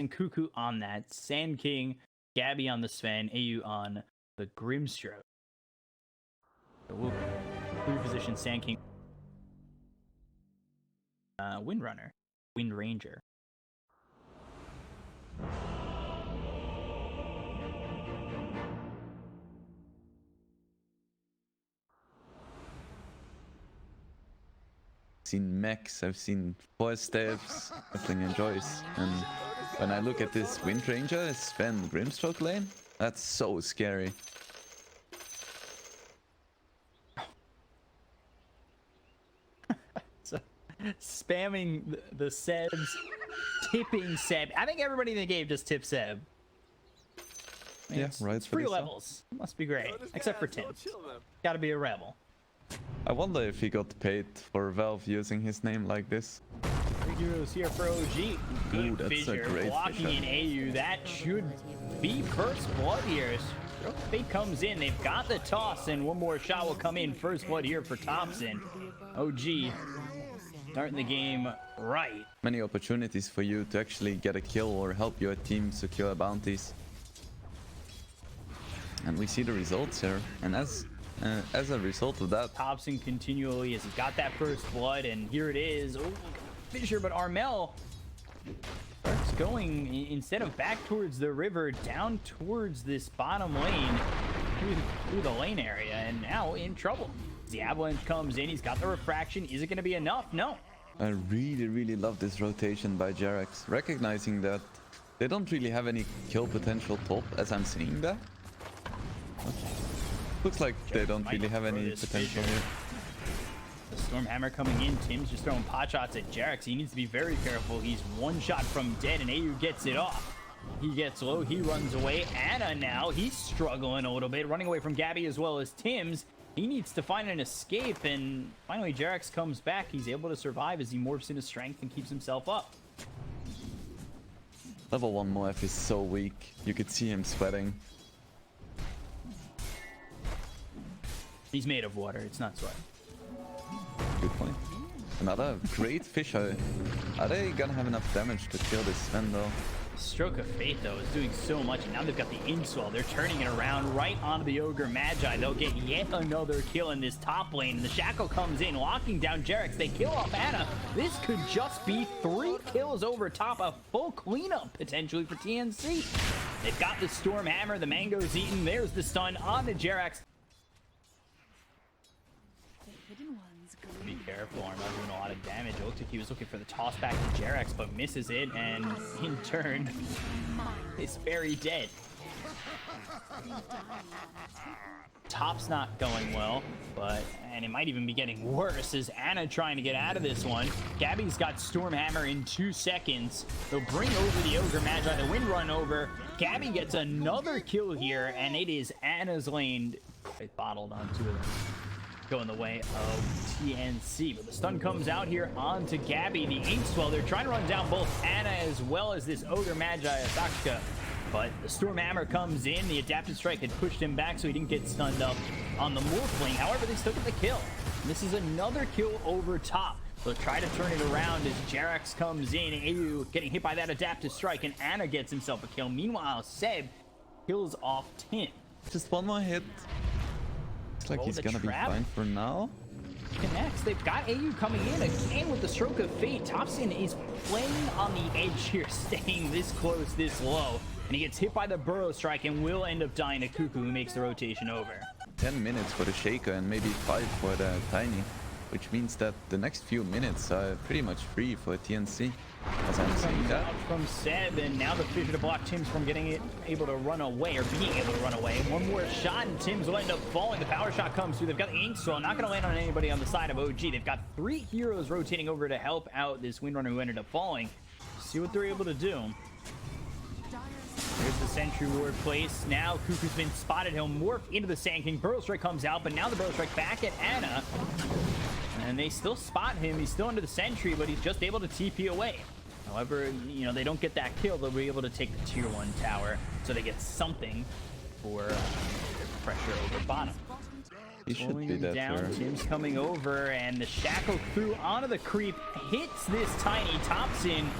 and Cuckoo on that. Sand King, Gabby on the Sven, AU on the Grimstroke. So we'll reposition Sand King. Windrunner, Wind Ranger. Seen mechs, I've seen force staffs, everything enjoys. And when I look at this Wind Ranger, Sven Grimstroke lane, that's so scary. So, spamming the Sebs, tipping Seb. I think everybody in the game just tips Seb. I mean, Yeah, right. It's free levels. Must be great. Except for Tim. Gotta be a rebel. I wonder if he got paid for Valve using his name like this. 3 heroes here for OG. Good Ooh, that's a fissure. great Blocking fissure. in AU. That should be first blood here. Stroke of Fate comes in. They've got the toss, and one more shot will come in. First blood here for Thompson. OG starting the game right. Many opportunities for you to actually get a kill or help your team secure bounties. And we see the results here. And as a result of that, Thompson continually as he got that first blood, and here it is. Oh, Fisher, but Armel starts going instead of back towards the river, down towards this bottom lane through the lane area, and now in trouble. The avalanche comes in. He's got the refraction. Is it going to be enough? No. I really love this rotation by Jerax, recognizing that they don't really have any kill potential top, as I'm seeing that. Looks like they don't really have any potential here. The Stormhammer coming in. Tim's just throwing pot shots at Jerax. He needs to be very careful. He's one shot from dead, and AU gets it off. He gets low. He runs away. Anna now, he's struggling a little bit, running away from Gabby as well as Tim's. He needs to find an escape, and finally Jerax comes back. He's able to survive as he morphs into strength and keeps himself up. Level 1 Moef is so weak. You could see him sweating. He's made of water. It's not sweat. Good point. Another great Fisher. Are they gonna have enough damage to kill this Sven though? Stroke of Fate, though, is doing so much, and now they've got the Inkswell. They're turning it around right onto the Ogre Magi. They'll get yet another kill in this top lane, and the Shackle comes in, locking down Jerax. They kill off Anna. This could just be 3 kills over top, a full cleanup, potentially, for TNC. They've got the Stormhammer, the Mango's eaten. There's the stun on the Jerax. Be careful, Armel doing a lot of damage. It looked like he was looking for the toss back to Jerax, but misses it, and in turn is very dead. Top's not going well, and it might even be getting worse as Anna trying to get out of this one. Gabby's got Stormhammer in 2 seconds. They'll bring over the Ogre Magi, the wind run over. Gabby gets another kill here, and it is Anna's lane. It bottled on 2 of them. Go in the way of TNC, but the stun comes out here onto Gabby. The Inkswell, they're trying to run down both Anna as well as this Ogre Magi Asakka, but the Stormhammer comes in. The Adaptive Strike had pushed him back so he didn't get stunned up on the Morphling. However, they still get the kill. And this is another kill over top. They'll try to turn it around as Jerax comes in. AU getting hit by that Adaptive Strike, and Anna gets himself a kill. Meanwhile, Seb kills off Tim. Just one more hit. Looks like he's gonna be fine for now. Connects. They've got AU coming in again with the Stroke of Fate. Thompson is playing on the edge here, staying this close, this low, and he gets hit by the Burrow Strike and will end up dying to Cuckoo, who makes the rotation over. 10 minutes for the Shaker and maybe 5 for the Tiny, which means that the next few minutes are pretty much free for TNC, as I'm seeing that. Out from Seb, and now the Fisher to block Tim's from able to run away, or being able to run away. One more shot, and Tim's will end up falling. The power shot comes through. They've got the Inkswell, not going to land on anybody on the side of OG. They've got 3 heroes rotating over to help out this Windrunner who ended up falling. See what they're able to do. There's the Sentry Ward place. Now Cuckoo's been spotted. He'll morph into the Sand King. Burrow Strike comes out, but now the Burrow Strike back at Anna. And they still spot him. He's still under the Sentry, but he's just able to TP away. However, you know, they don't get that kill. They'll be able to take the tier 1 tower, so they get something for pressure over bottom. He should be dead down. Tim's coming over, and the Shackle through onto the creep hits this Tiny. Thompson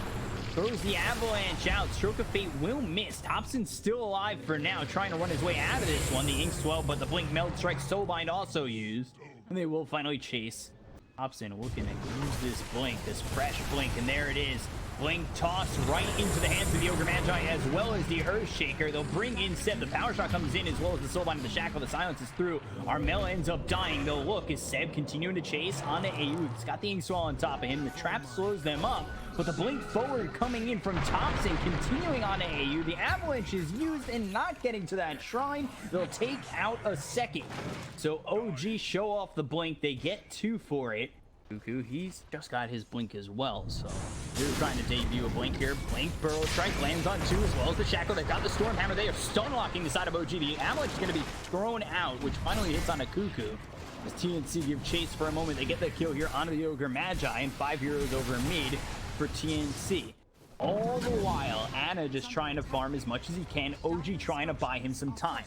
Throws the avalanche out. Stroke of Fate will miss. Thompson's still alive for now, trying to run his way out of this one. The Ink Swell, but the Blink Meld Strike Soulbind also used. And they will finally chase. Thompson looking to use this Blink, this fresh Blink, and there it is. Blink tossed right into the hands of the Ogre Magi as well as the Earthshaker. They'll bring in Seb. The Power Shot comes in as well as the Soulbind and the Shackle. The Silence is through. Armel ends up dying. They'll look as Seb continuing to chase on the AU. He's got the Ink Swell on top of him. The trap slows them up. But the Blink forward coming in from Thompson, continuing on AU. The Avalanche is used and not getting to that shrine. They'll take out a second. So OG show off the Blink. They get 2 for it. Cuckoo, he's just got his Blink as well, so they're trying to debut a Blink here. Blink, Burrow Strike lands on 2 as well as the Shackle. They've got the Storm Hammer. They are stun locking the side of OG. The Avalanche is going to be thrown out, which finally hits on a Cuckoo. As TNC give chase for a moment, they get the kill here onto the Ogre Magi, and 5 heroes over mid for TNC. All the while, Ana just trying to farm as much as he can. OG trying to buy him some time.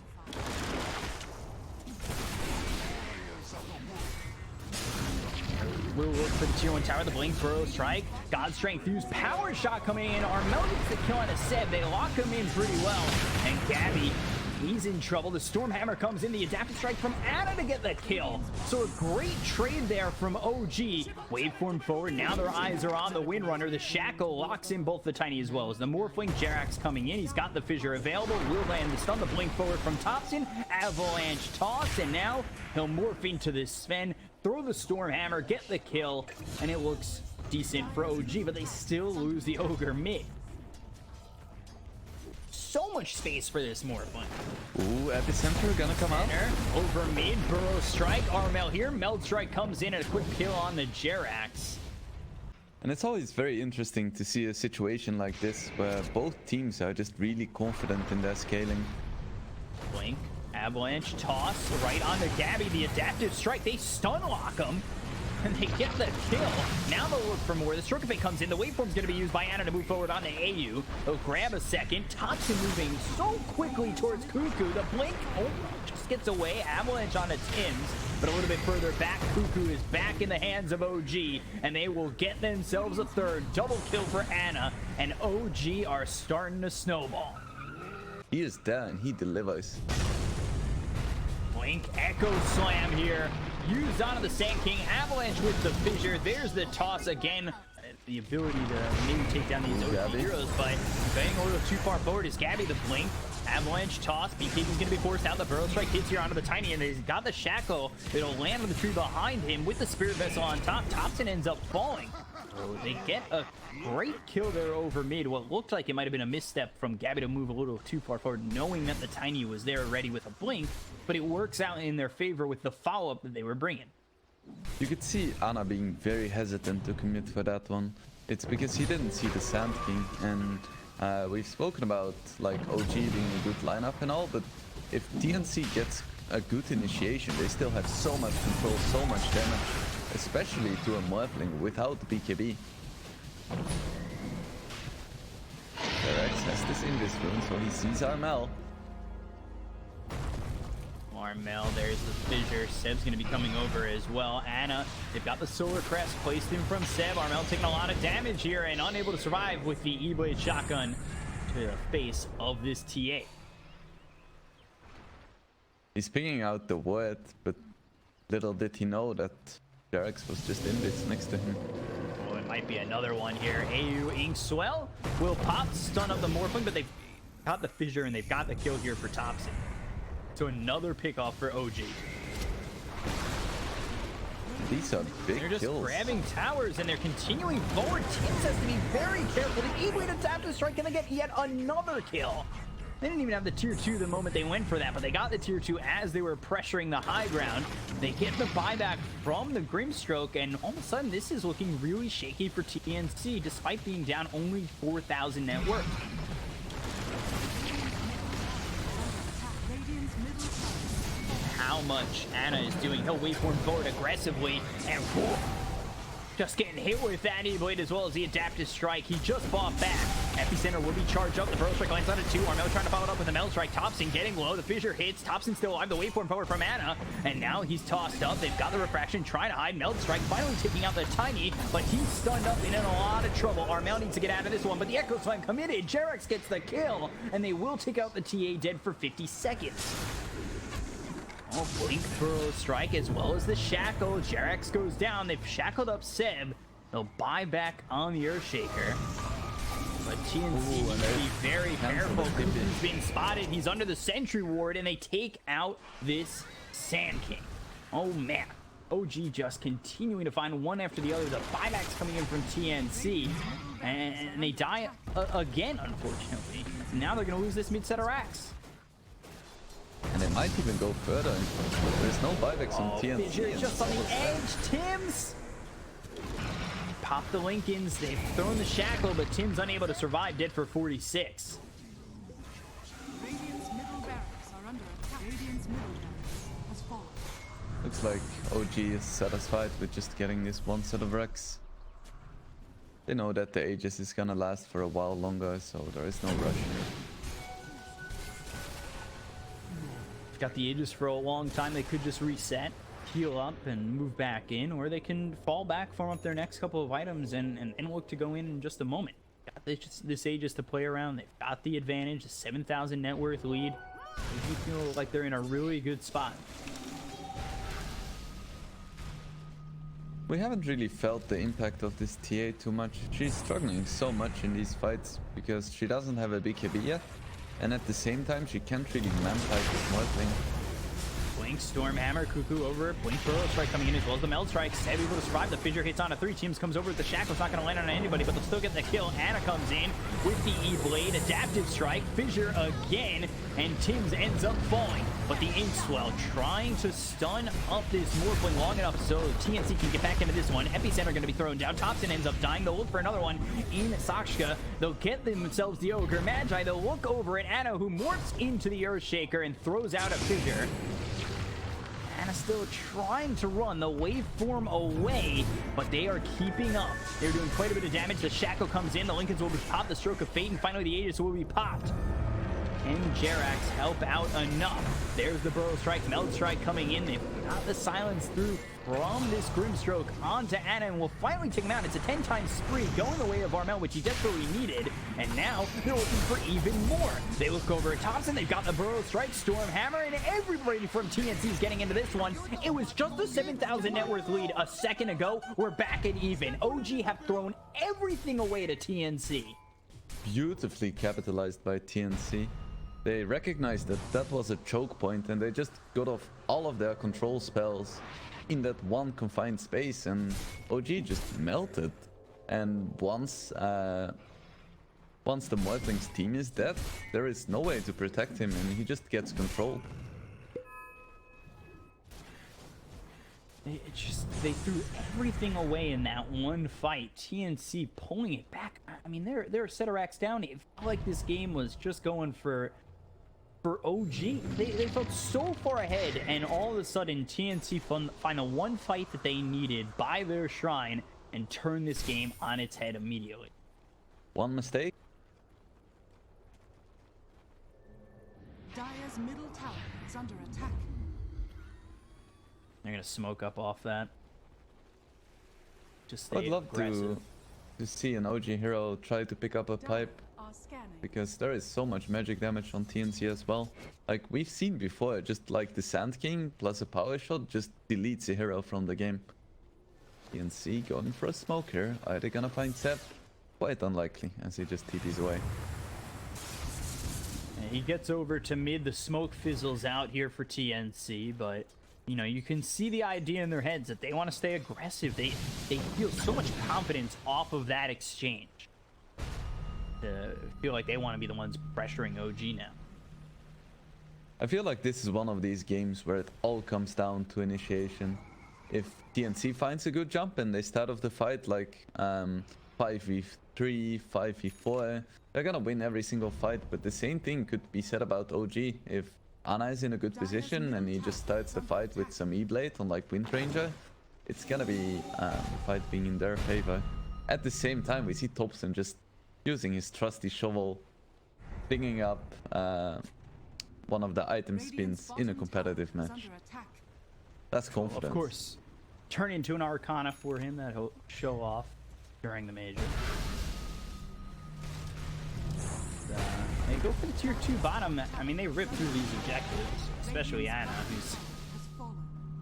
Will look for the tier 1 tower, the Blink, Burrow Strike, God Strength used, Power Shot coming in. Armel gets the kill on a Seb. They lock him in pretty well. And Gabby, he's in trouble. The Storm Hammer comes in, the Adaptive Strike from Ana to get the kill. So a great trade there from OG. Waveform forward, now their eyes are on the Windrunner. The Shackle locks in both the Tiny as well as the Morphling. Jerax coming in, he's got the Fissure available. Will land the stun, the Blink forward from Thompson. Avalanche toss, and now he'll morph into this Sven. Throw the Storm Hammer, get the kill, and it looks decent for OG, but they still lose the Ogre mid. So much space for this Morphling. Ooh, Epicenter gonna come out. Over mid, Burrow Strike, Armel here. Meld Strike comes in and a quick kill on the Jerax. And it's always very interesting to see a situation like this where both teams are just really confident in their scaling. Blink. Avalanche toss right onto Gabby. The Adaptive Strike, they stun lock him and they get the kill. Now they'll look for more. The Stroke of Fate comes in. The Waveform's going to be used by Ana to move forward on the AU. They'll grab a second. Thompson moving so quickly towards Cuckoo. The Blink just gets away. Avalanche on its Tims, but a little bit further back. Cuckoo is back in the hands of OG, and they will get themselves a third. Double kill for Ana, and OG are starting to snowball. He is there and he delivers. Blink, Echo Slam here. Used onto the Sand King. Avalanche with the Fissure. There's the toss again. The ability to maybe take down these OG heroes, but going a little too far forward is Gabby. The Blink, Avalanche toss. BKB is going to be forced out. The Burrow Strike hits here onto the Tiny, and he's got the Shackle. It'll land on the tree behind him with the Spirit Vessel on top. Thompson ends up falling. So they get a great kill there over mid. What looked like it might have been a misstep from Gabby to move a little too far forward, knowing that the Tiny was there ready with a Blink, but it works out in their favor with the follow-up that they were bringing. You could see Ana being very hesitant to commit for that one. It's because he didn't see the Sand King, and we've spoken about like OG being a good lineup and all, but if TNC gets a good initiation, they still have so much control, so much damage, especially to a Morphling without the BKB. Jerax has this in this room, so he sees Armel. Armel, there's the Fissure. Seb's going to be coming over as well. Ana, they've got the Solar Crest placed in from Seb. Armel taking a lot of damage here and unable to survive with the E-Blade shotgun to the face of this TA. He's picking out the word, but little did he know that Jerax was just in this next to him. Oh, it might be another one here. AU Ink Swell will pop, stun up the Morphling, but they've got the Fissure and they've got the kill here for Thompson. So another pickoff for OG. These are big They're just kills. grabbing towers and they're continuing forward. Tims has to be very careful. The E-Blade Adaptive Strike, and they get yet another kill. They didn't even have the tier 2 the moment they went for that, but they got the tier 2 as they were pressuring the high ground. They get the buyback from the Grimstroke, and all of a sudden this is looking really shaky for TNC despite being down only 4,000 net worth. How much Ana is doing. He'll waveform forward aggressively, and whoa, just getting hit with that E-Blade as well as the Adaptive Strike. He just fought back. EPICENTER will be charged up. The Burrow Strike lands on a 2. Armel trying to follow it up with the Metal Strike. Thompson getting low. The Fissure hits. Thompson still alive. The waveform forward from Ana. And now he's tossed up. They've got the Refraction trying to hide. Melt Strike finally taking out the Tiny, but he's stunned up and in a lot of trouble. Armel needs to get out of this one, but the Echo Slam committed. Jerax gets the kill, and they will take out the TA dead for 50 seconds. Oh, Blink Burrow Strike as well as the Shackle. Jerax goes down. They've shackled up Seb. They'll buy back on the Earthshaker. But TNC needs to be very careful. Kuku's being spotted. He's under the Sentry Ward, and they take out this Sand King. Oh, man. OG just continuing to find one after the other. The buybacks coming in from TNC. And they die again, unfortunately. Now they're going to lose this mid-set of racks. And they might even go further. There's no buybacks on TNC. Fissure just on the edge. Tim's pop the Lincolns. They've thrown the Shackle, but Tim's unable to survive, dead for 46. Radiant's middle barracks are under attack. Radiant's middle barracks has fallen. Looks like OG is satisfied with just getting this one set of wrecks. They know that the Aegis is gonna last for a while longer, so there is no rush here. Got the Aegis for a long time. They could just reset, heal up, and move back in, or they can fall back, farm up their next couple of items, and look to go in just a moment. Got this Aegis to play around. They've got the advantage, a 7,000 net worth lead. They feel like they're in a really good spot. We haven't really felt the impact of this TA too much. She's struggling so much in these fights because she doesn't have a BKB yet, and at the same time she can't really man-fight this Morphling. Blink, Stormhammer, Kuku over it. Blink, Burrow Strike coming in as well as the Meld Strike. Seb able to survive. The Fissure hits on a 3. Teams comes over with the Shackle's not going to land on anybody, but they'll still get the kill. Ana comes in with the E-Blade. Adaptive Strike. Fissure again. And Tim's ends up falling. But the Inkswell trying to stun up this Morphling long enough so TNC can get back into this one. EPICENTER going to be thrown down. Thompson ends up dying. They'll look for another one in Sakshka. They'll get themselves the Ogre. Magi, they'll look over at Ana, who morphs into the Earthshaker and throws out a Fissure. Ana still trying to run the waveform away, but they are keeping up. They're doing quite a bit of damage. The Shackle comes in. The Lincolns will be popped. The Stroke of Fate, and finally the Aegis will be popped. Can Jerax help out enough? There's the Burrow Strike, Meld Strike coming in. They've got the silence through from this Grimstroke onto Ana, and will finally take him out. It's a 10-time spree going the way of Armel, which he desperately needed, and now they're looking for even more. They look over at Thompson. They've got the Burrow Strike, Stormhammer, and everybody from TNC is getting into this one. It was just a 7,000 net worth lead a second ago. We're back at even. OG have thrown everything away to TNC. Beautifully capitalized by TNC. They recognized that that was a choke point, and they just got off all of their control spells in that one confined space, and OG just melted. And once the Morphling's team is dead, there is no way to protect him, and he just gets controlled. They threw everything away in that one fight. TNC pulling it back. I mean, they're a set of racks down. It felt like this game was just going for OG. They felt so far ahead, and all of a sudden TNC find the one fight that they needed by their shrine and turn this game on its head immediately. One mistake. Dire's middle tower is under attack. They're gonna smoke up off that. Just stay I'd love aggressive. to see an OG hero try to pick up a pipe, because there is so much magic damage on TNC as well. Like we've seen before, just like the Sand King plus a power shot just deletes a hero from the game. TNC going for a smoke here. Are they gonna find Seb? Quite unlikely, as he just TPs away. And he gets over to mid. The smoke fizzles out here for TNC, but you know, you can see the idea in their heads that they want to stay aggressive. They feel so much confidence off of that exchange. Feel like they want to be the ones pressuring OG now. I feel like this is one of these games where it all comes down to initiation. If TNC finds a good jump and they start off the fight like 5v3, 5v4, they're gonna win every single fight. But the same thing could be said about OG. If Ana is in a good position and he just starts the fight with some E-Blade on like Wind Ranger, it's gonna be the fight being in their favor. At the same time, we see Thompson just using his trusty shovel, picking up one of the item spins in a competitive match. That's confidence. Of course, turn into an Arcana for him that he'll show off during the major. They go for the tier 2 bottom. I mean, they rip through these objectives, especially Ana, who's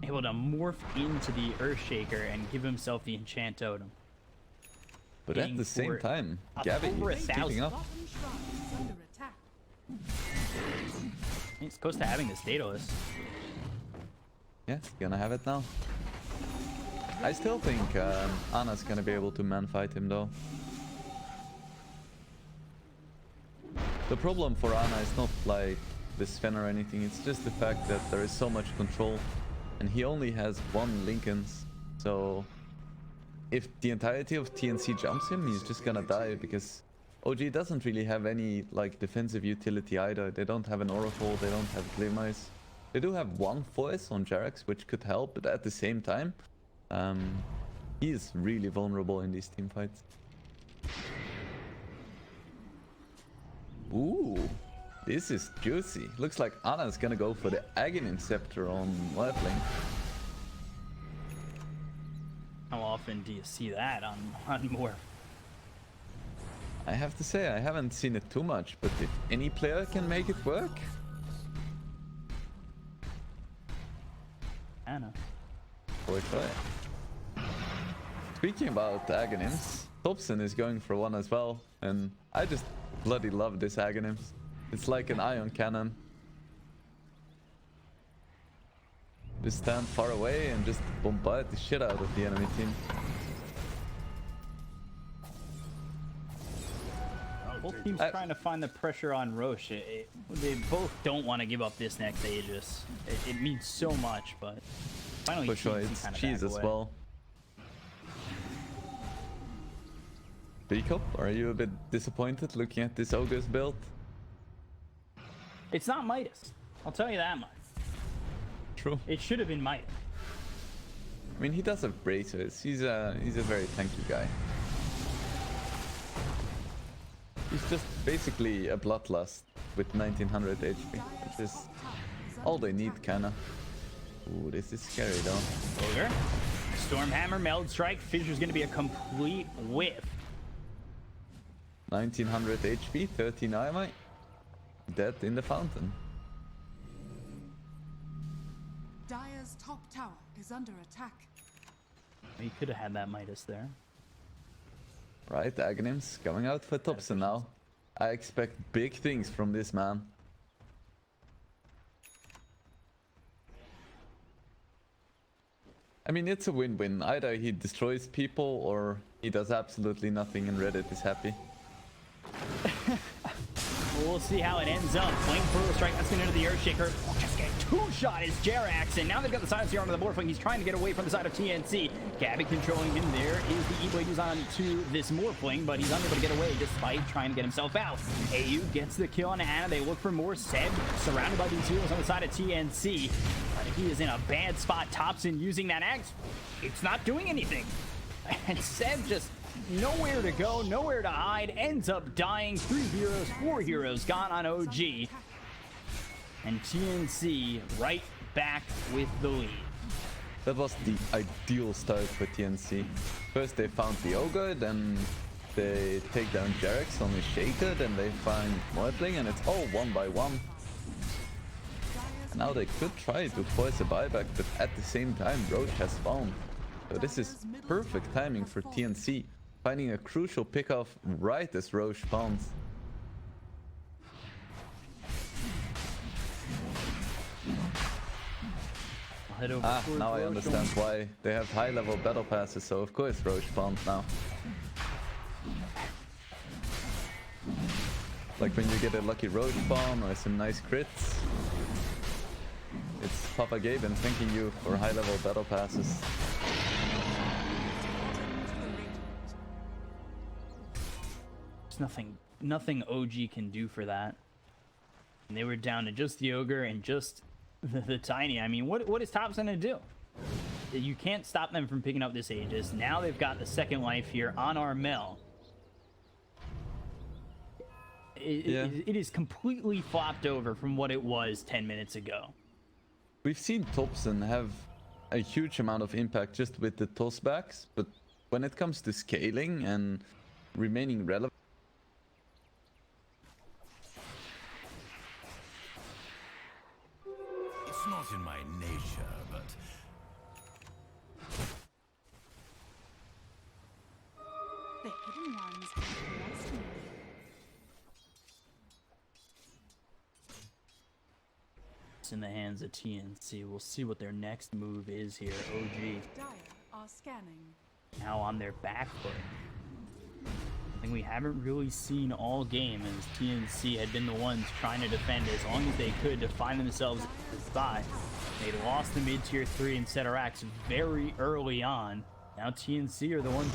able to morph into the Earthshaker and give himself the enchant totem. But at the same time, Gabby is keeping up. He's close to having this Daedalus. Yeah, he's gonna have it now. I still think Ana's gonna be able to man-fight him though. The problem for Ana is not like the Sven or anything, it's just the fact that there is so much control and he only has one Lincolns, so if the entirety of TNC jumps him, he's just gonna die because OG doesn't really have any like defensive utility either. They don't have an Oracle, they don't have Glimmers. They do have one voice on Jerax, which could help, but at the same time, he is really vulnerable in these team fights. Ooh, this is juicy. Looks like Ana's gonna go for the Aghanim Scepter on Lifelink. How often do you see that on more? I have to say, I haven't seen it too much, but if any player can make it work... Ana. Boy, try. Speaking about Aghanims, Thompson is going for one as well, and I just bloody love this Aghanims. It's like an ion cannon. Just stand far away and just bombard the shit out of the enemy team. Both teams trying to find the pressure on Roche. They both don't want to give up this next Aegis. It means so much, but finally For sure, it's kind of cheese as well. Bicop, are you a bit disappointed looking at this Ogre's build? It's not Midas. I'll tell you that much. True. It should have been Midas. I mean, he does have bracers. He's a very tanky guy. He's just basically a Bloodlust with 1900 HP, which is all they need, kinda. Ooh, this is scary though. Ogre. Stormhammer, Meld Strike. Fissure's gonna be a complete whiff. 1900 HP, 13 IMI. Dead in the fountain. Dire's top tower is under attack. He could have had that Midas there. Right, Aghanims coming out for Thompson now. I expect big things from this man. I mean, it's a win-win. Either he destroys people or he does absolutely nothing and Reddit is happy. We'll see how it ends up. Flame Pearl Strike, that's going into the Earthshaker. Oh, just get two-shot is Jerax, and now they've got the silence here onto the Morphling. He's trying to get away from the side of TNC. Gabby controlling him. There is the E-Blade who's on to this Morphling, but he's unable to get away despite trying to get himself out. AU gets the kill on Ana. They look for more. Seb surrounded by these heroes on the side of TNC, but he is in a bad spot. Thompson using that axe. It's not doing anything. And Seb just nowhere to go, nowhere to hide, ends up dying. 3 heroes, 4 heroes gone on OG. And TNC right back with the lead. That was the ideal start for TNC. First they found the Ogre, then they take down Jerax on his Shaker, then they find Morphling, and it's all one by one. And now they could try to force a buyback, but at the same time Roche has found. So this is perfect timing for TNC, finding a crucial pickoff right as Roche spawns. Now I understand why they have high-level battle passes, so of course Roche spawns now. Like when you get a lucky Roche spawn or some nice crits. It's Papa Gaben thanking you for high-level battle passes. There's nothing OG can do for that. And they were down to just the Ogre and just the Tiny. I mean, what is Thompson gonna do? You can't stop them from picking up this Aegis. Now they've got the second life here on Armel. Yeah. It is completely flopped over from what it was 10 minutes ago. We've seen Thompson have a huge amount of impact just with the tossbacks, but when it comes to scaling and remaining relevant, It's not in my nature, but The hidden ones have lost me. It's in the hands of TNC. We'll see what their next move is here. OG Dire are scanning. now on their back foot. Something we haven't really seen all game, as TNC had been the ones trying to defend as long as they could to find themselves a spot. They lost the mid-tier 3 and set racks very early on. Now TNC are the ones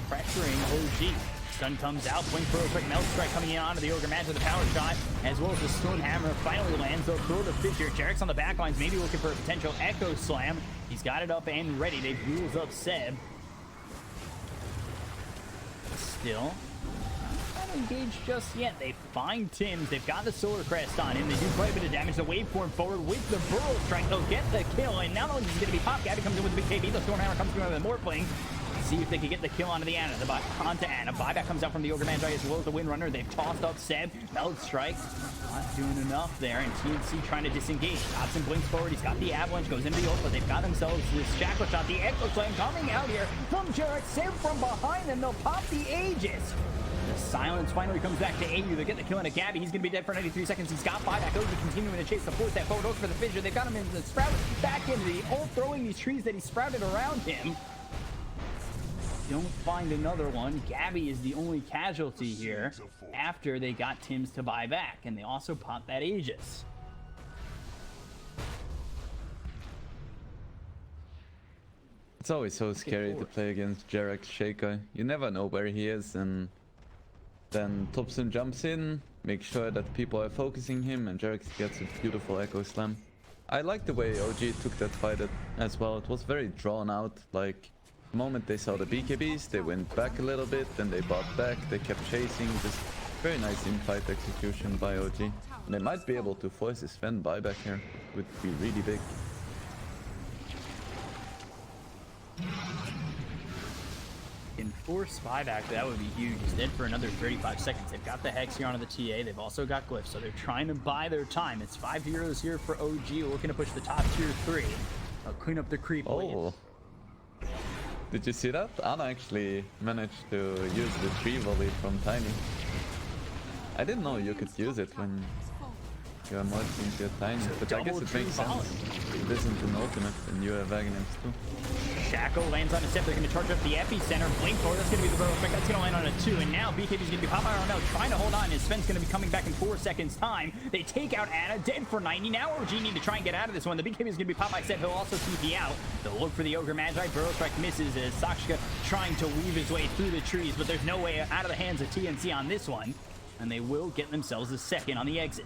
pressuring OG. Stun comes out, blink for a quick melt strike coming in onto the Ogre Mad with the power shot, as well as the Storm Hammer finally lands. They'll throw the Fissure. Jarek's on the back lines, maybe looking for a potential Echo Slam. He's got it up and ready. They wheels up Seb. Still not engaged just yet. They find Tim's. They've got the Solar Crest on him. They do quite a bit of damage. The waveform forward with the Burrow Strike. They'll get the kill, and not only is it going to be Pop, Gabby comes in with the big KB. The Storm Hammer comes through with the Morphling. See if they can get the kill onto the Ana. Onto Ana. Buyback comes out from the Ogre Magi as well as the Windrunner. They've tossed up Seb. Meld Strike. Not doing enough there. And TNC trying to disengage. Dobson blinks forward. He's got the Avalanche. Goes into the ult, but they've got themselves this Shackle Shot. The Echo Slam coming out here from Jarek. Seb from behind, and they'll pop the Aegis. The silence finally comes back to AU. They get the kill on a Gabby. He's going to be dead for 93 seconds. He's got buyback. OG continuing to chase the fourth step forward. Goes for the Fissure. They've got him in the Sprout. Back into the ult, throwing these trees that he sprouted around him. Don't find another one. Gabby is the only casualty here after they got Tim's to buy back, and they also popped that Aegis. it's always so scary to play against Jarek Shaker. You never know where he is, and then Thompson jumps in, makes sure that people are focusing him, and Jarek gets a beautiful Echo Slam. I like the way OG took that fight as well. It was very drawn out. Like, the moment they saw the BKBs, they went back a little bit, then they bought back, they kept chasing. Just very nice in-fight execution by OG. And they might be able to force his Sven buyback here. Would be really big. Enforce buyback, that would be huge. He's dead for another 35 seconds. They've got the Hex here onto the TA. They've also got Glyph, so they're trying to buy their time. It's 5 heroes here for OG, looking to push the top tier 3. They'll clean up the creep wave. Oh. Did you see that? Ana actually managed to use the tree volley from Tiny. I didn't know you could use it when you are merged into a Tiny, but I guess it makes sense. It isn't an ultimate and you have Wagnums too. Shackle lands on a step. They're going to charge up the Epicenter. Blink forward. That's going to be the Burrow Strike. That's going to land on a 2. And now BKB's going to be popping around now, trying to hold on. And Sven's going to be coming back in 4 seconds time. They take out Ana, dead for 90. Now OG need to try and get out of this one. The BKB is going to be popped by Seb. He'll also TP out. They'll look for the Ogre Magi. Burrow Strike misses as Sakshka trying to weave his way through the trees, but there's no way out of the hands of TNC on this one. And they will get themselves a second on the exit.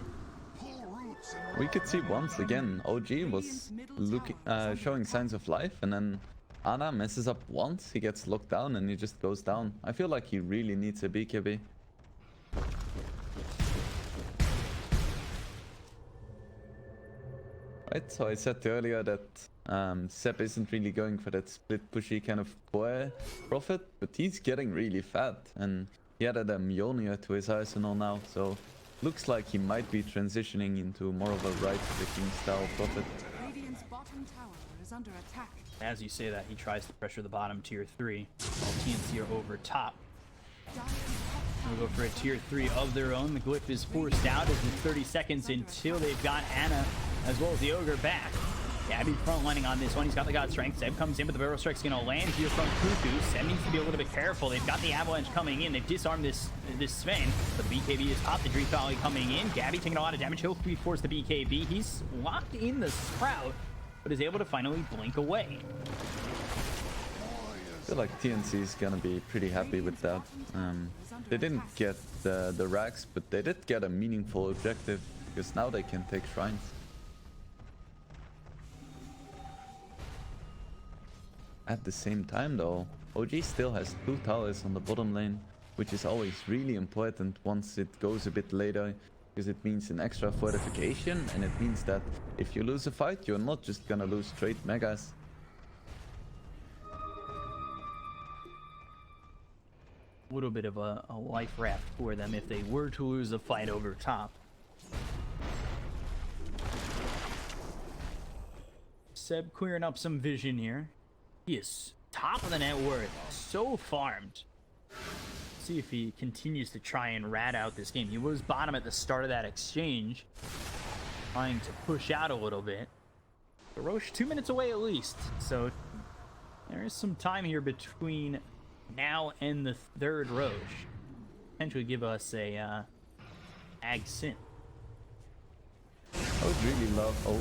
We could see once again, OG was showing signs of life, and then Ana messes up once, he gets locked down and he just goes down. I feel like he really needs a BKB. Right, so I said earlier that Seb isn't really going for that split pushy kind of core profit, but he's getting really fat, and he added a Mjolnir to his arsenal now, so looks like he might be transitioning into more of a right-clicking style profit. Radiant's bottom tower is under attack. As you say that, he tries to pressure the bottom tier 3, while TNC are over top. We'll go for a tier 3 of their own. The Glyph is forced out as it's 30 seconds until they've got Ana as well as the Ogre back. Gabby frontlining on this one. He's got the God Strength. Seb comes in, but the Barrel Strike's going to land here from Cuckoo. Seb needs to be a little bit careful. They've got the Avalanche coming in. They've disarmed this Sven, but the BKB is popped. The Dream Volley coming in. Gabby taking a lot of damage. He'll be forced the BKB. He's locked in the Sprout, but is able to finally blink away. I feel like TNC is gonna be pretty happy with that. They didn't get the racks, but they did get a meaningful objective, because now they can take shrines. At the same time though, OG still has 2 towers on the bottom lane. which is always really important once it goes a bit later, because it means an extra fortification, and it means that if you lose a fight, you're not just gonna lose straight megas. A little bit of a life raft for them if they were to lose a fight over top. Seb clearing up some vision here. He is top of the net worth, so farmed. See if he continues to try and rat out this game. He was bottom at the start of that exchange, trying to push out a little bit. The Roche 2 minutes away at least, so there is some time here between now and the third Roche. Potentially give us a Ag Sin. I would really love... Oh,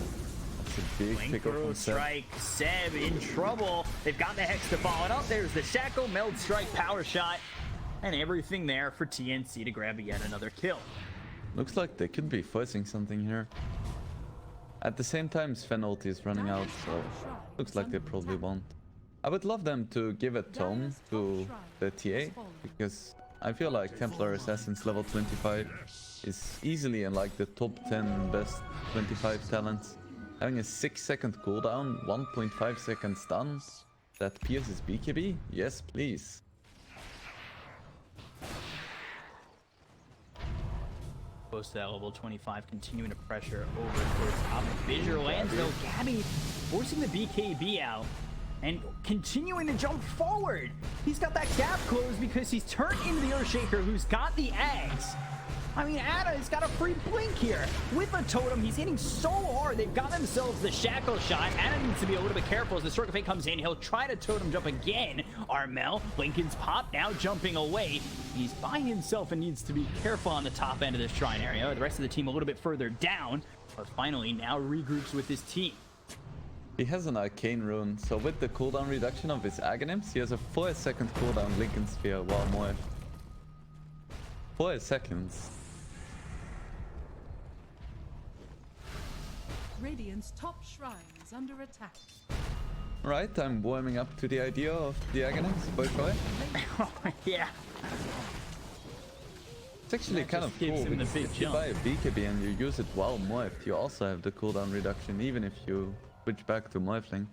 that's a big pick-up from Seb. Strike, Seb in trouble. They've got the Hex to follow it up. There's the Shackle, Meld Strike, Power Shot, and everything there for TNC to grab yet another kill. Looks like they could be forcing something here. At the same time, Sven ulti is running out, so looks like they probably won't. I would love them to give a tome to the TA, because I feel like Templar Assassins level 25 is easily in like the top 10 best 25 talents. Having a 6-second cooldown, 1.5 seconds stun, that pierces BKB? Yes, please. Close to that level 25, continuing to pressure over towards top. Major lands though, Gabby forcing the BKB out and continuing to jump forward. He's got that gap closed because he's turned into the Earthshaker, who's got the eggs. I mean, Anna's got a free blink here. With the totem, he's hitting so hard. They've got themselves the shackle shot. Anna needs to be a little bit careful as the Stroke of Fate comes in. He'll try to totem jump again. Armel, Lincoln's pop now jumping away. He's by himself and needs to be careful on the top end of this shrine area. The rest of the team a little bit further down, but finally now regroups with his team. He has an arcane rune, so with the cooldown reduction of his Aghanims, he has a 4-second cooldown Lincoln Sphere while more. 4 seconds. Radiant's top shrine is under attack. Right, I'm warming up to the idea of the Aghanims, for sure. Yeah. It's actually kind of gives cool, him the because big if you jump. buy a BKB and you use it while morphed, you also have the cooldown reduction, even if you switch back to morphling.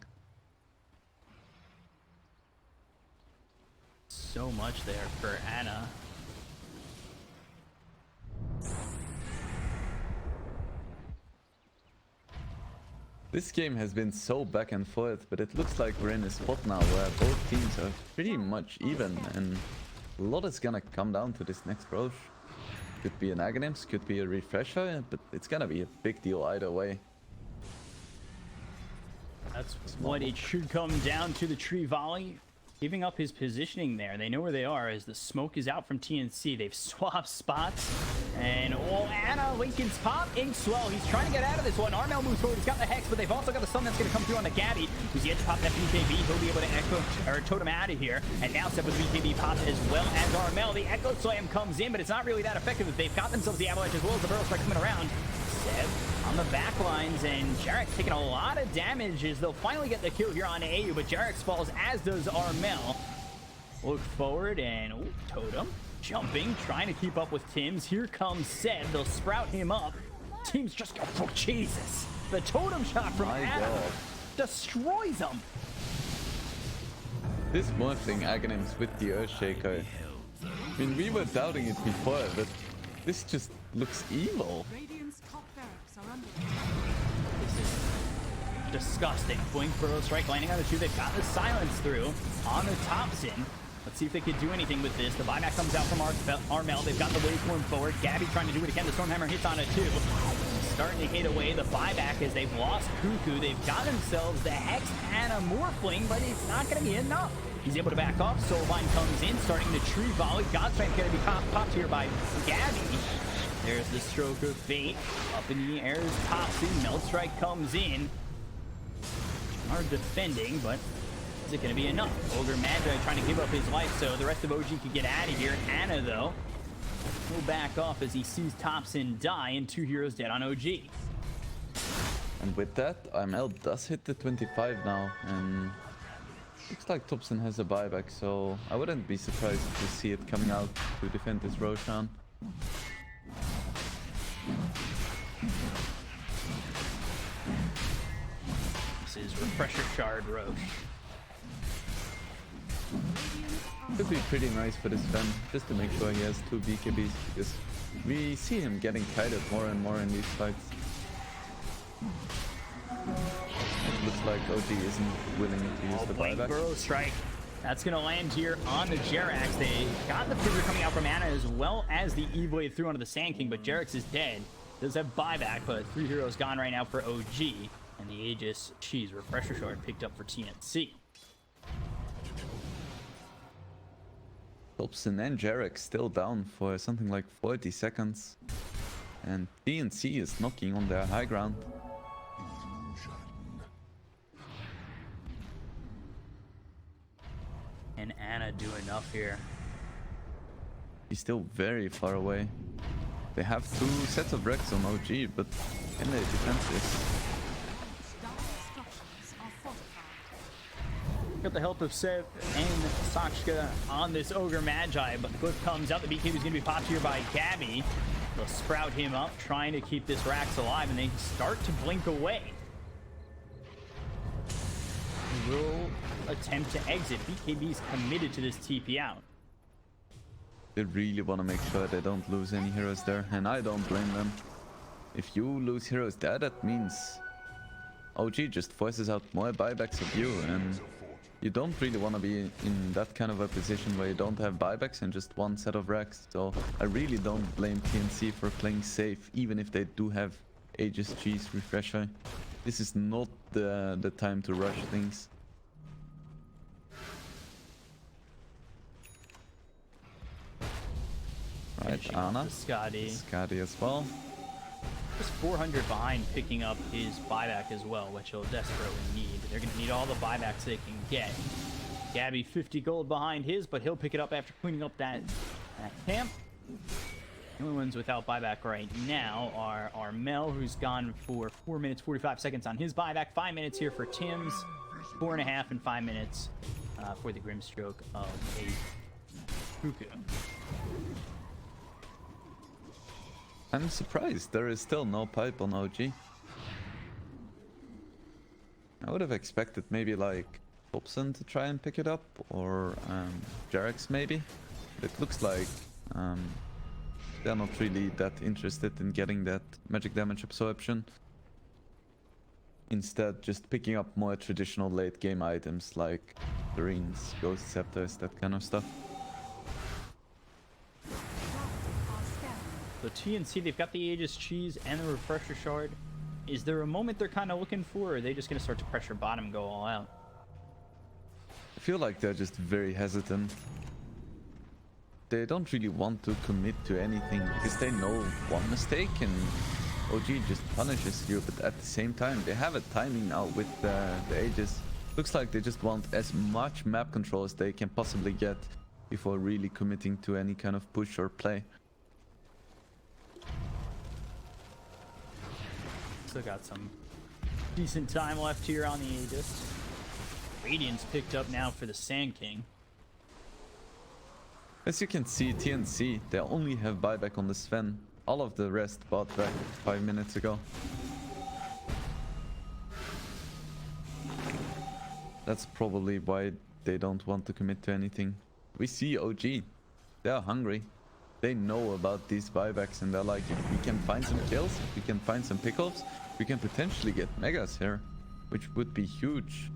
So much there for Anna. This game has been so back and forth, but it looks like we're in a spot now where both teams are pretty much even, and a lot is gonna come down to this next Roche. Could be an Aghanims, could be a refresher, but it's gonna be a big deal either way. That's what it should come down to. The tree volley giving up his positioning there. They know where they are as the smoke is out from TNC. They've swapped spots. And Anna, Lincoln's pop, Inkswell. He's trying to get out of this one. Armel moves forward. He's got the Hex, but they've also got the stun that's going to come through on the Gabby, who's yet to pop that BKB. He'll be able to echo or totem out of here. And now Seb with BKB popped as well as Armel. The Echo Slam comes in, but it's not really that effective. They've got themselves the Avalanche as well as the Burrow Strike coming around. Seb on the back lines, and Jarek's taking a lot of damage as they'll finally get the kill here on AU, but Jarek's falls, as does Armel. Look forward and totem jumping, trying to keep up with Tim's. Here comes Seb. They'll sprout him up. Tim's just go, oh Jesus! The totem shot from Adam destroys him. This morphling Aghanims with the Earthshaker. I mean, we were doubting it before, but this just looks evil. Radiant's top barracks are under attack. This is disgusting. Blink Burrow Strike landing on the 2. They've got the silence through on the Thompson. Let's see if they could do anything with this. The buyback comes out from Armel. They've got the waveform forward. Gabby trying to do it again. The Stormhammer hits on it too. Starting to hit away the buyback as they've lost Cuckoo. They've got themselves the Hex and a Morphling, but it's not going to be enough. He's able to back off. Soulvine comes in, starting the tree volley. Godstrike going to be popped here by Gabby. There's the Stroke of Fate. Up in the air is Topsy. Melt Strike comes in. Hard defending, but is it going to be enough? Ogre Magi trying to give up his life so the rest of OG could get out of here. Anna, though, will back off as he sees Thompson die and 2 heroes dead on OG. And with that, Armel does hit the 25 now, and Looks like Thompson has a buyback, so I wouldn't be surprised to see it coming out to defend this Roshan. This is Refresher Shard Roche. Could be pretty nice for this Sven, just to make sure he has 2 BKBs, because we see him getting kited more and more in these fights. It looks like OG isn't willing to use the Blink buyback. Burrow Strike. That's going to land here on the Jerax. They got the figure coming out from Ana as well as the E-Blade through onto the Sand King, but Jerax is dead. Does have buyback, but 3 heroes gone right now for OG. And the Aegis, geez, Refresher Shard picked up for TNC. Thompson and Jarek still down for something like 40 seconds. And TNC is knocking on their high ground. And Ana do enough here. He's still very far away. They have 2 sets of wrecks on OG, but can they defend this? Got the help of Sev and Sakshka on this Ogre Magi, but the clip comes out. The BKB is going to be popped here by Gabby. They'll sprout him up, trying to keep this Rax alive, and they start to blink away. Will attempt to exit. BKB's committed to this TP out. They really want to make sure they don't lose any heroes there, and I don't blame them. If you lose heroes there, that means OG just forces out more buybacks of you, and you don't really want to be in that kind of a position where you don't have buybacks and just 1 set of racks. So I really don't blame TNC for playing safe, even if they do have Aegis Cheese Refresher. This is not the time to rush things. Right, Finishing off Ana. the Skadi. Skadi as well. Just 400 behind, picking up his buyback as well, which he'll desperately need. They're going to need all the buybacks they can get. Gabby 50 gold behind his, but he'll pick it up after cleaning up that camp. The only ones without buyback right now are Mel, who's gone for 4 minutes 45 seconds on his buyback. 5 minutes here for Tim's. 4.5 and 5 minutes for the Grimstroke of a Cuckoo. I'm surprised there is still no pipe on OG. I would have expected maybe like Thompson to try and pick it up, or Jarex maybe. It looks like they're not really that interested in getting that magic damage absorption. Instead, just picking up more traditional late game items like Serines, Ghost Scepters, that kind of stuff. So TNC, they've got the Aegis Cheese and the Refresher Shard. Is there a moment they're kind of looking for, or are they just going to start to pressure bottom and go all out? I feel like they're just very hesitant. They don't really want to commit to anything because they know one mistake and OG just punishes you, but at the same time they have a timing now with the Aegis. Looks like they just want as much map control as they can possibly get before really committing to any kind of push or play. Still got some decent time left here on the Aegis. Radiant's picked up now for the Sand King. As you can see, TNC, they only have buyback on the Sven. All of the rest bought back 5 minutes ago. That's probably why they don't want to commit to anything. We see OG, they're hungry. They know about these buybacks and they're like, if we can find some kills, if we can find some pickups, we can potentially get megas here, which would be huge.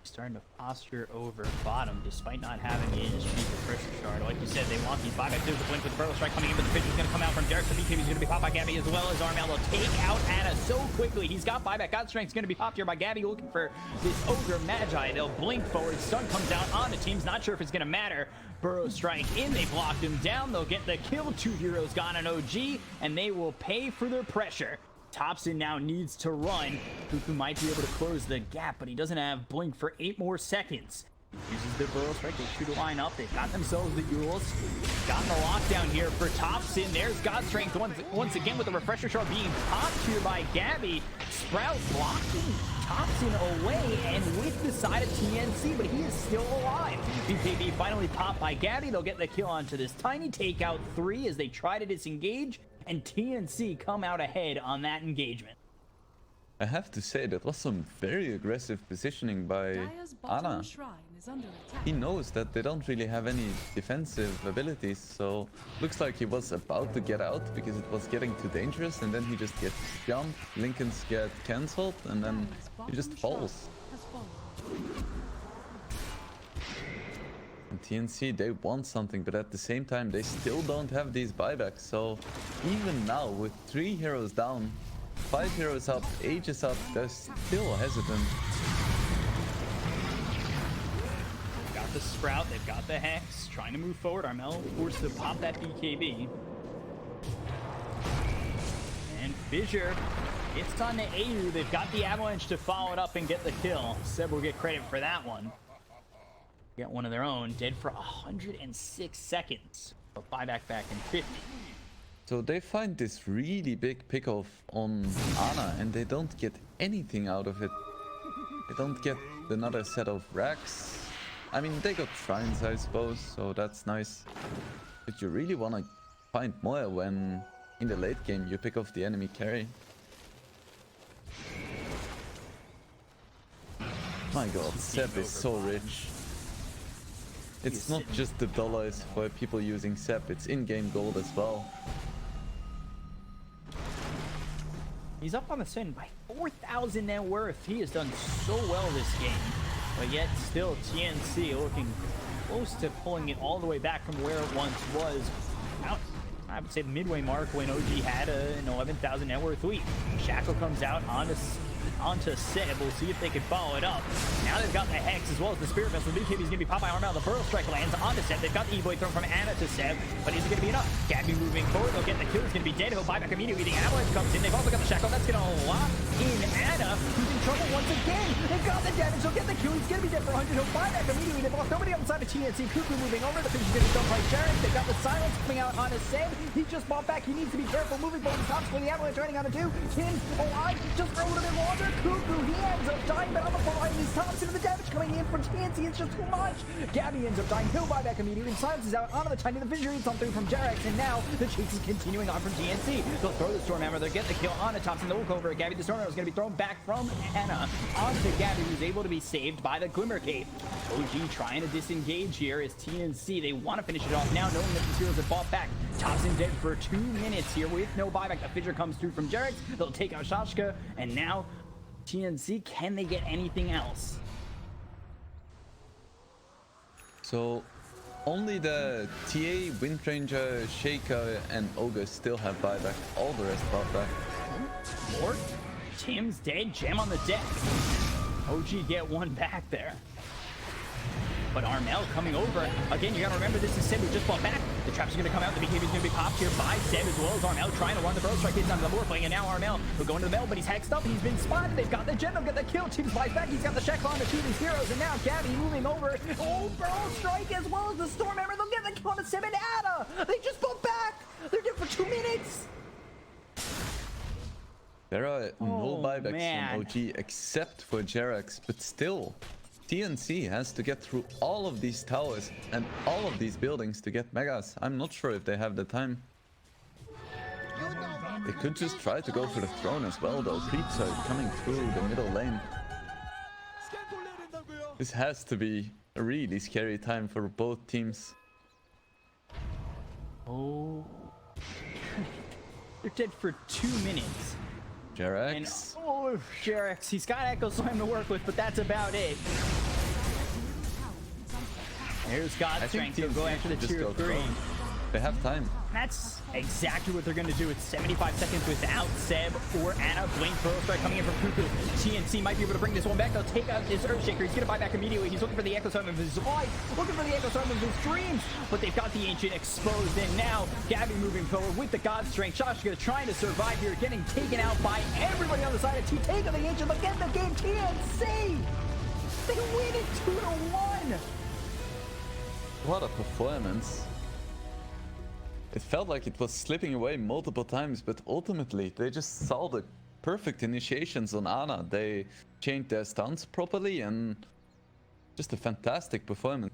Starting to posture over bottom despite not having the Aegis Cheese Refresher Shard. Like you said, they want these buybacks. There's the blink with the Burrow Strike coming in, but the pitch is going to come out from Derek. The BKB is going to be popped by Gabby as well as Armel. They'll take out Ana so quickly. He's got buyback. God Strength's going to be popped here by Gabby looking for this Ogre Magi. They'll blink forward. Stun comes out on the teams. Not sure if it's going to matter. Burrow Strike in. They blocked him down. They'll get the kill. 2 heroes gone on OG, and they will pay for their pressure. Thompson now needs to run. Cuckoo might be able to close the gap, but he doesn't have blink for 8 more seconds. Uses the burrow strike. They shoot a line up. They've got themselves the Yules. Gotten the lockdown here for Thompson. There's God Strength once again with the refresher shard being popped here by Gabby. Sprout blocking Thompson away and with the side of TNC, but he is still alive. BKB finally popped by Gabby. They'll get the kill onto this tiny takeout 3 as they try to disengage, and TNC come out ahead on that engagement. I have to say, that was some very aggressive positioning by Dire's bottom Ana. shrine is under attack. He knows that they don't really have any defensive abilities, so looks like he was about to get out because it was getting too dangerous, and then he just gets jumped, Lincolns get cancelled, and then he just falls. Has fallen. And TNC, they want something, but at the same time, they still don't have these buybacks, so even now, with 3 heroes down, 5 heroes up, Aegis up, they're still hesitant. They've got the Sprout, they've got the Hex, trying to move forward. Armel forced to pop that BKB. And Fissure, it's on to AU. They've got the Avalanche to follow it up and get the kill. Seb will get credit for that one. Get one of their own, dead for 106 seconds. But buyback back in 50. So they find this really big pickoff on Ana, and they don't get anything out of it. They don't get another set of racks. I mean, they got shrines, I suppose, so that's nice. But you really want to find more when, in the late game, you pick off the enemy carry. My god, Seb is so rich. It's not just the dollars for people using Seb, it's in-game gold as well. He's up on the sin by 4,000 net worth. He has done so well this game, but yet still TNC looking close to pulling it all the way back from where it once was. Out, I would say the midway mark when OG had an 11,000 net worth lead. Shackle comes out onto Seb. We'll see if they can follow it up. Now they've got the Hex as well as the Spirit Vessel. BKB is going to be popped by Armel. The Burrow Strike lands onto Seb. They've got the E-Boy thrown from Ana to Seb, but is it going to be enough? Gabby moving forward. They'll get the kill. He's going to be dead. He'll buy back immediately. The Avalanche comes in. They've also got the Shackle. That's going to lock in Ana, who's in trouble once again. They've got the damage. They'll get the kill. He's going to be dead for 100. He'll buy back immediately. They've lost nobody on the side of TNC. Cuckoo moving over. The finish is going to be done by Jarek. They've got the Silence coming out on Seb. He just bought back. He needs to be careful. Moving forward. Top for the Avalanche running on a 2. Tim, just for a little bit longer. Cuckoo, he ends up dying, but on the far right is Thompson, and the damage coming in from TNC is just too much. Gabby ends up dying. He'll buy back immediately. Silence is out onto the tiny. The Vision reads something from Jarek, and now the chase is continuing on from TNC. They'll throw the Stormhammer. They'll get the kill onto Thompson. They'll look over at Gabby. The Stormhammer is going to be thrown back from Ana onto Gabby, who's able to be saved by the Glimmer Cape. OG trying to disengage here as TNC. They want to finish it off now, knowing that these heroes have fought back. Thompson dead for 2 minutes here with no buyback. The Fissure comes through from Jarek. They'll take out Shashka, and now TNC, can they get anything else? So only the TA, Windranger, Shaker, and Ogre still have buyback. All the rest bought back. Lord, Tim's dead. Gem on the deck. OG get one back there. But Armel coming over. Again, you gotta remember this is Seb who just bought back. The traps are gonna come out. The BKB is gonna be popped here by Seb as well as Armel trying to run the Burrow Strike. He's on the Morphling, and now Armel will go into the Mel, but he's hexed up. He's been spotted. They've got the gem. They'll get the kill. Tim buys back. He's got the Shackle on the 2 of these heroes, and now Gabby moving over. Oh, Burrow Strike as well as the Stormhammer. They'll get the kill on Seb and Ana. They just bought back. They're dead for 2 minutes. There are no buybacks man. from OG except for Jerax, but still, TNC has to get through all of these towers and all of these buildings to get Megas. I'm not sure if they have the time. They could just try to go for the throne as well, though. Creeps are coming through the middle lane. This has to be a really scary time for both teams. Oh. They're dead for 2 minutes. Jerax. And oh, Jerax, he's got Echo Slam to work with, but that's about it. There's God Strength. He'll go after the tier 3. They have time. That's exactly what they're going to do. It's 75 seconds without Seb or Ana. Blink Burrow Strike coming in from Cuckoo. TNC might be able to bring this one back. They'll take out this Earthshaker. He's going to buy back immediately. He's looking for the Echo Storm of his life. Looking for the Echo Storm of his dreams. But they've got the Ancient exposed. And now Gabby moving forward with the God Strength. Shashka trying to survive here. Getting taken out by everybody on the side of T. Take on the Ancient. Look at the game. TNC. They win it 2-1. What a performance. It felt like it was slipping away multiple times, but ultimately they just saw the perfect initiations on Ana. They changed their stance properly and just a fantastic performance.